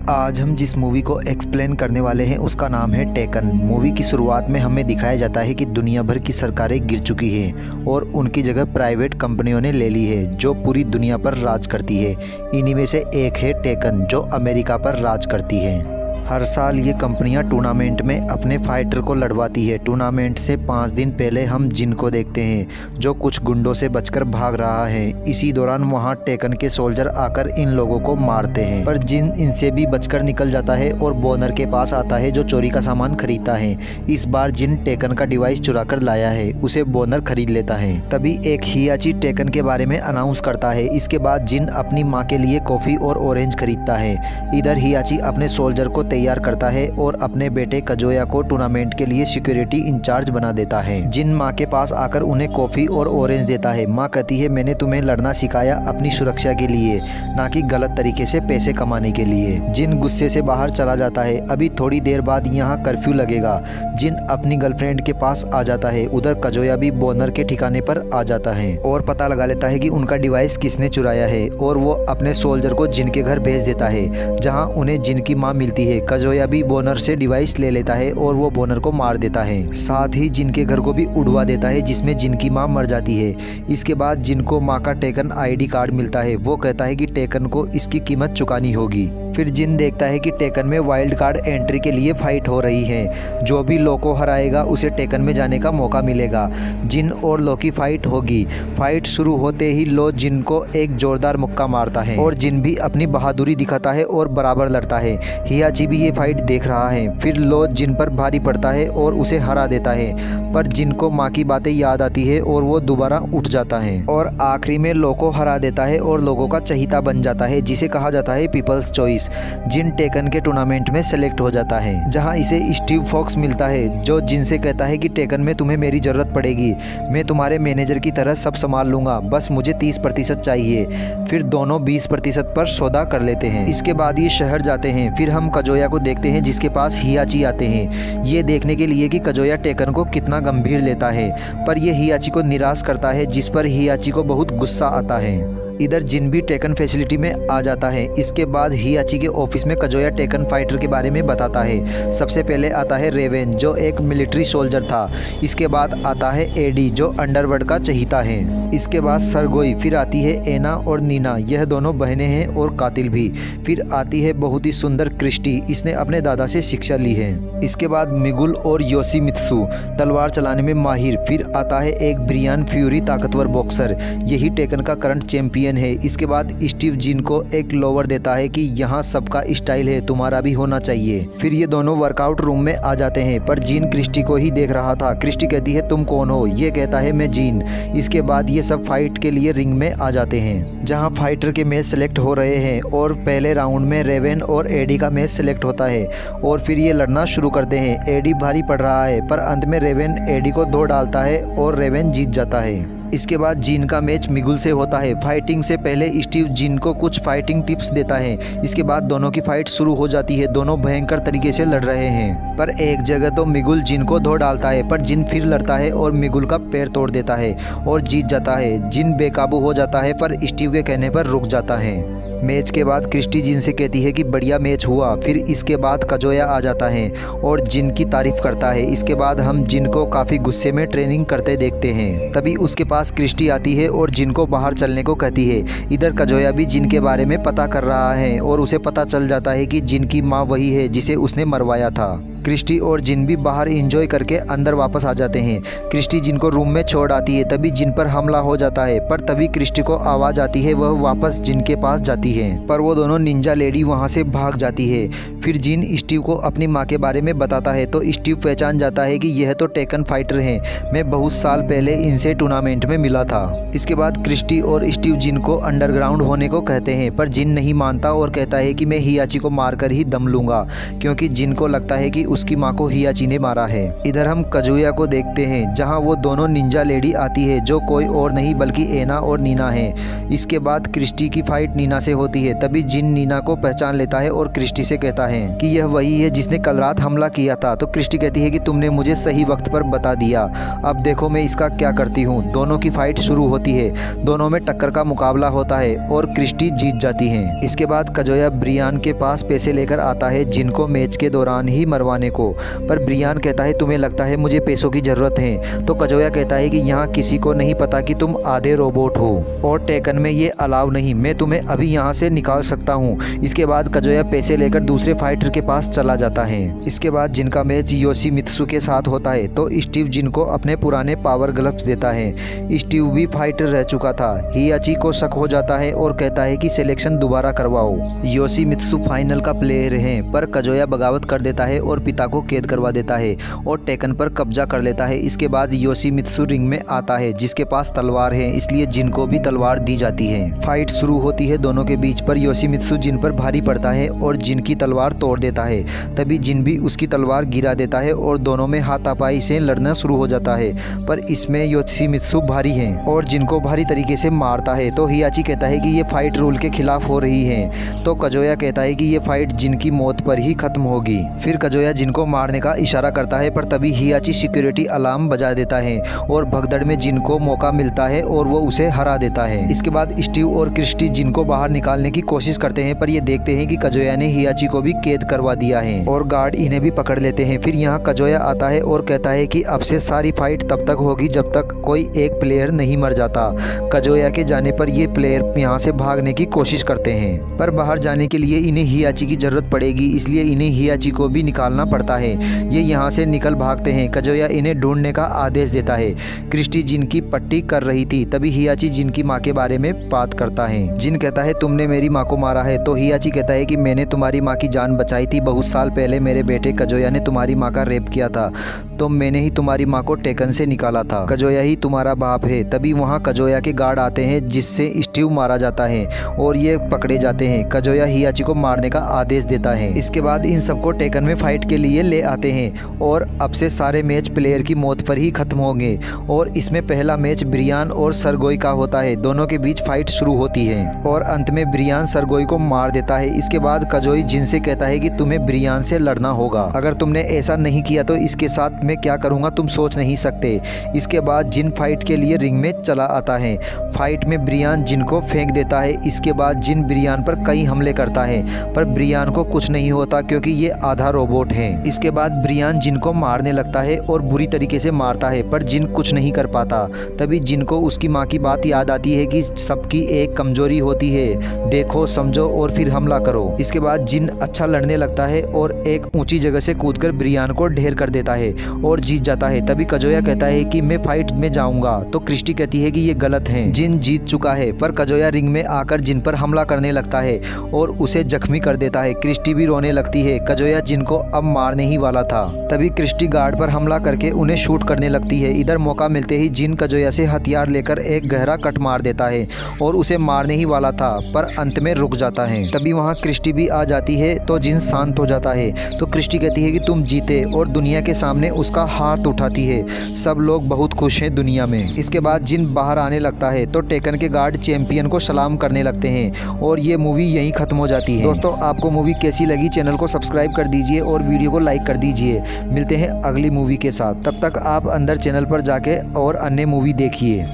आज हम जिस मूवी को एक्सप्लेन करने वाले हैं उसका नाम है टेकन। मूवी की शुरुआत में हमें दिखाया जाता है कि दुनिया भर की सरकारें गिर चुकी हैं और उनकी जगह प्राइवेट कंपनियों ने ले ली है जो पूरी दुनिया पर राज करती है। इन्हीं में से एक है टेकन जो अमेरिका पर राज करती है। हर साल ये कंपनियां टूर्नामेंट में अपने फाइटर को लड़वाती है। टूर्नामेंट से 5 दिन पहले हम जिन को देखते हैं जो कुछ गुंडों से बचकर भाग रहा है। इसी दौरान वहां टेकन के सोल्जर आकर इन लोगों को मारते हैं, पर जिन इनसे भी बचकर निकल जाता है और बोनर के पास आता है जो चोरी का सामान खरीदता है। इस बार जिन टेकन का डिवाइस चुरा कर लाया है उसे बोनर खरीद लेता है। तभी एक हियाची टेकन के बारे में अनाउंस करता है। इसके बाद जिन अपनी माँ के लिए कॉफ़ी और ऑरेंज खरीदता है। इधर हियाची अपने सोल्जर को तैयार करता है और अपने बेटे काजुया को टूर्नामेंट के लिए सिक्योरिटी इंचार्ज बना देता है। जिन माँ के पास आकर उन्हें कॉफी और ऑरेंज देता है। माँ कहती है मैंने तुम्हें लड़ना सिखाया अपनी सुरक्षा के लिए, ना कि गलत तरीके से पैसे कमाने के लिए। जिन गुस्से से बाहर चला जाता है। अभी थोड़ी देर बाद यहाँ कर्फ्यू लगेगा। जिन अपनी गर्लफ्रेंड के पास आ जाता है। उधर काजुया भी बोनर के ठिकाने पर आ जाता है और पता लगा लेता है कि उनका डिवाइस किसने चुराया है और वो अपने सोल्जर को जिन के घर भेज देता है जहाँ उन्हें जिन की माँ मिलती है। काजुया भी बोनर से डिवाइस ले लेता है और वो बोनर को मार देता है। साथ ही जिन के घर को भी उड़वा देता है जिसमें जिन की माँ मर जाती है। इसके बाद जिन को माँ का टेकन आईडी कार्ड मिलता है। वो कहता है कि टेकन को इसकी कीमत चुकानी होगी। फिर जिन देखता है कि टेकन में वाइल्ड कार्ड एंट्री के लिए फाइट हो रही है। जो भी लो को हराएगा उसे टेकन में जाने का मौका मिलेगा। जिन और लो की फाइट होगी। फाइट शुरू होते ही लो जिन को एक जोरदार मुक्का मारता है और जिन भी अपनी बहादुरी दिखाता है और बराबर लड़ता है। हियाची भी ये फाइट देख रहा है। फिर लो जिन पर भारी पड़ता है और उसे हरा देता है, पर जिन को माँ की बातें याद आती है और वो दोबारा उठ जाता है और आखिरी में लो को हरा देता है और लोगों का चहीता बन जाता है जिसे कहा जाता है पीपल्स चॉइस। जिन टेकन के टूर्नामेंट में सेलेक्ट हो जाता है जहां इसे स्टीव फॉक्स मिलता है जो जिन से कहता है कि टेकन में तुम्हें मेरी ज़रूरत पड़ेगी, मैं तुम्हारे मैनेजर की तरह सब संभाल लूँगा, बस मुझे 30% चाहिए। फिर दोनों 20% पर सौदा कर लेते हैं। इसके बाद ये शहर जाते हैं। फिर हम काजुया को देखते हैं जिसके पास हियाची आते हैं ये देखने के लिए कि काजुया टेकन को कितना गंभीर लेता है, पर यह हियाची को निराश करता है जिस पर हियाची को बहुत गुस्सा आता है। इधर जिन भी टेकन फैसिलिटी में आ जाता है। इसके बाद हियाची के ऑफिस में काजुया टेकन फाइटर के बारे में बताता है। सबसे पहले आता है रेवेन जो एक मिलिट्री सोल्जर था। इसके बाद आता है एडी जो अंडरवर्ल्ड का चहीता है। इसके बाद सरगोई, फिर आती है एना और नीना, यह दोनों बहनें हैं और कातिल भी। फिर आती है बहुत ही सुंदर क्रिस्टी, इसने अपने दादा से शिक्षा ली है। इसके बाद मिगुल और योशिमित्सु तलवार चलाने में माहिर। फिर आता है एक ब्रियान फ्यूरी ताकतवर बॉक्सर, यही टेकन का करंट चैंपियन है। इसके बाद स्टीव जिन को एक लोवर देता है कि यहाँ सबका स्टाइल है, तुम्हारा भी होना चाहिए। फिर ये दोनों वर्कआउट रूम में आ जाते हैं, पर जिन क्रिस्टी को ही देख रहा था। क्रिस्टी कहती है तुम कौन हो? ये कहता है मैं जिन। इसके बाद ये सब फाइट के लिए रिंग में आ जाते हैं जहाँ फाइटर के मैच सेलेक्ट हो रहे हैं और पहले राउंड में रेवेन और एडी का मैच सेलेक्ट होता है और फिर ये लड़ना शुरू करते हैं। एडी भारी पड़ रहा है पर अंत में रेवेन एडी को धो डालता है और रेवेन जीत जाता है। इसके बाद जिन का मैच मिगुल से होता है। फाइटिंग से पहले स्टीव जिन को कुछ फाइटिंग टिप्स देता है। इसके बाद दोनों की फाइट शुरू हो जाती है। दोनों भयंकर तरीके से लड़ रहे हैं, पर एक जगह तो मिगुल जिन को धो डालता है, पर जिन फिर लड़ता है और मिगुल का पैर तोड़ देता है और जीत जाता है। जिन बेकाबू हो जाता है पर स्टीव के कहने पर रुक जाता है। मैच के बाद क्रिस्टी जिन से कहती है कि बढ़िया मैच हुआ। फिर इसके बाद काजुया आ जाता है और जिन की तारीफ करता है। इसके बाद हम जिन को काफ़ी गुस्से में ट्रेनिंग करते देखते हैं। तभी उसके पास क्रिस्टी आती है और जिन को बाहर चलने को कहती है। इधर काजुया भी जिन के बारे में पता कर रहा है और उसे पता चल जाता है कि जिन की माँ वही है जिसे उसने मरवाया था। क्रिस्टी और जिन भी बाहर एंजॉय करके अंदर वापस आ जाते हैं। क्रिस्टी जिन को रूम में छोड़ आती है। तभी जिन पर हमला हो जाता है, पर तभी क्रिस्टी को आवाज़ आती है। वह वापस जिन के पास जाती है, पर वो दोनों निंजा लेडी वहां से भाग जाती है। फिर जिन स्टीव को अपनी माँ के बारे में बताता है तो स्टीव पहचान जाता है कि यह तो टेकन फाइटर हैं, मैं बहुत साल पहले इनसे टूर्नामेंट में मिला था। इसके बाद क्रिस्टी और स्टीव जिन को अंडरग्राउंड होने को कहते हैं, पर जिन नहीं मानता और कहता है कि मैं हियाची को मारकर ही दम लूँगा, क्योंकि जिन को लगता है कि उसकी माँ को हियाची ने मारा है। इधर हम काजुया को देखते हैं जहाँ वो दोनों निंजा लेडी आती है जो कोई और नहीं बल्कि एना और नीना है। इसके बाद क्रिस्टी की फाइट नीना से होती है। तभी जिन नीना को पहचान लेता है और क्रिस्टी से कहता है कि यह वही है जिसने कल रात हमला किया था। तो क्रिस्टी कहती है कि तुमने मुझे सही वक्त पर बता दिया, अब देखो मैं इसका क्या करती हूँ। दोनों की फाइट शुरू होती है। दोनों में टक्कर का मुकाबला होता है और क्रिस्टी जीत जाती है। इसके बाद काजुया ब्रियान के पास पैसे लेकर आता है जिनको मैच के दौरान ही मरवाने को, पर ब्रियान कहता है तुम्हें लगता है मुझे पैसों की ज़रूरत है। तो काजुया कहता है कि यहाँ किसी को नहीं पता कि तुम आधे रोबोट हो और टेकन में ये अलाउ नहीं, मैं तुम्हें अभी यहाँ से निकाल सकता हूँ। इसके बाद काजुया पैसे लेकर दूसरे फाइटर के पास चला जाता है। इसके बाद जिनका मैच योशिमित्सु के साथ होता है तो स्टीव जिनको अपने पुराने पावर ग्लव्स देता है। स्टीव भी फाइटर रह चुका था। हियाची को शक हो जाता है और कहता है कि सिलेक्शन दोबारा करवाओ। योशिमित्सु फाइनल का प्लेयर है, पर काजुया बगावत कर देता है और पिता को कैद करवा देता है और टेकन पर कब्जा कर लेता है। इसके बाद योशिमित्सु रिंग में आता है जिसके पास तलवार है, इसलिए जिन को भी तलवार दी जाती है। फाइट शुरू होती है दोनों के बीच, पर योशिमित्सु जिन पर भारी पड़ता है और जिन की तलवार तोड़ देता है। तभी जिन भी उसकी तलवार गिरा देता है और दोनों में हाथापाई से लड़ना शुरू हो जाता है, पर इसमें योशिमित्सु भारी है और जिनको भारी तरीके से मारता है। तो हियाची कहता है कि ये फाइट रूल के खिलाफ हो रही है। तो काजुया कहता है कि ये फाइट जिन की मौत पर ही खत्म होगी। फिर काजुया जिनको मारने का इशारा करता है, पर तभी हियाची सिक्योरिटी अलार्म बजा देता है और भगदड़ में जिन को मौका मिलता है और वो उसे हरा देता है। इसके बाद स्टीव और क्रिस्टी जिन को बाहर निकालने की कोशिश करते हैं, पर ये देखते हैं कि काजुया ने हियाची को भी कैद करवा दिया है और गार्ड इन्हें भी पकड़ लेते हैं। फिर यहाँ काजुया आता है और कहता है कि अब से सारी फाइट तब तक होगी जब तक कोई एक प्लेयर नहीं मर जाता। काजुया के जाने पर ये प्लेयर यहाँ से भागने की कोशिश करते हैं, पर बाहर जाने के लिए इन्हें हियाची की जरूरत पड़ेगी, इसलिए इन्हें हियाची को भी निकालना पड़ता है। ये यहाँ से निकल भागते हैं। काजुया इन्हें ढूंढने का आदेश देता है। क्रिस्टी जिनकी पट्टी कर रही थी, तभी हियाची जिनकी माँ के बारे में बात करता है। जिन कहता है तुमने मेरी माँ को मारा है। तो हियाची कहता है कि मैंने तुम्हारी माँ की जान बचाई थी। बहुत साल पहले मेरे बेटे काजुया ने तुम्हारी माँ का रेप किया था, तो मैंने ही तुम्हारी माँ को टेकन से निकाला था। काजुया ही तुम्हारा बाप है। तभी वहाँ काजुया के गार्ड आते हैं जिससे स्टीव मारा जाता है और ये पकड़े जाते हैं। काजुया हियाची को मारने का आदेश देता है। इसके बाद इन सबको टेकन में फाइट के लिए ले आते हैं और अब से सारे मैच प्लेयर की मौत पर ही खत्म होंगे और इसमें पहला मैच ब्रियान और सरगोई का होता है। दोनों के बीच फाइट शुरू होती है और अंत में ब्रियान सरगोई को मार देता है। इसके बाद काजुई जिनसे कहता है कि तुम्हें ब्रियान से लड़ना होगा, अगर तुमने ऐसा नहीं किया तो इसके साथ मैं क्या करूँगा तुम सोच नहीं सकते। इसके बाद जिन फाइट के लिए रिंग में चला आता है। फाइट में ब्रियान जिन को फेंक देता है। इसके बाद जिन ब्रियान पर कई हमले करता है, पर ब्रियान को कुछ नहीं होता क्योंकि ये आधा रोबोट है। इसके बाद ब्रियान जिन को मारने लगता है और बुरी तरीके से मारता है, पर जिन कुछ नहीं कर पाता। तभी जिन को उसकी माँ की बात याद आती है कि सबकी एक कमजोरी होती है, देखो समझो और फिर हमला करो। इसके बाद जिन अच्छा लड़ने लगता है और एक ऊंची जगह से कूदकर ब्रियान को ढेर कर देता है और जीत जाता है। तभी काजुया कहता है कि मैं फाइट में जाऊंगा। तो क्रिस्टी कहती है कि ये गलत है, जिन जीत चुका है। पर काजुया रिंग में आकर जिन पर हमला करने लगता है और उसे जख्मी कर देता है। क्रिस्टी भी रोने लगती है। काजुया जिन को अब मारने ही वाला था। तभी क्रिस्टी गार्ड पर हमला करके उन्हें शूट करने लगती है। इधर मौका मिलते ही जिन काजुया से हथियार लेकर एक गहरा कट मार देता है और उसे मारने ही वाला था, पर अंत में रुक जाता है। तभी वहाँ क्रिस्टी भी आ जाती है तो जिन शांत हो जाता है। तो क्रिस्टी कहती है कि तुम जीते और दुनिया के सामने उसका हाथ उठाती है। सब लोग बहुत खुश हैं दुनिया में। इसके बाद जिन बाहर आने लगता है तो टेकन के गार्ड चैंपियन को सलाम करने लगते हैं और ये मूवी यहीं खत्म हो जाती है। दोस्तों आपको मूवी कैसी लगी, चैनल को सब्सक्राइब कर दीजिए और वीडियो को लाइक कर दीजिए। मिलते हैं अगली मूवी के साथ, तब तक आप अंदर चैनल पर जाके और अन्य मूवी देखिए।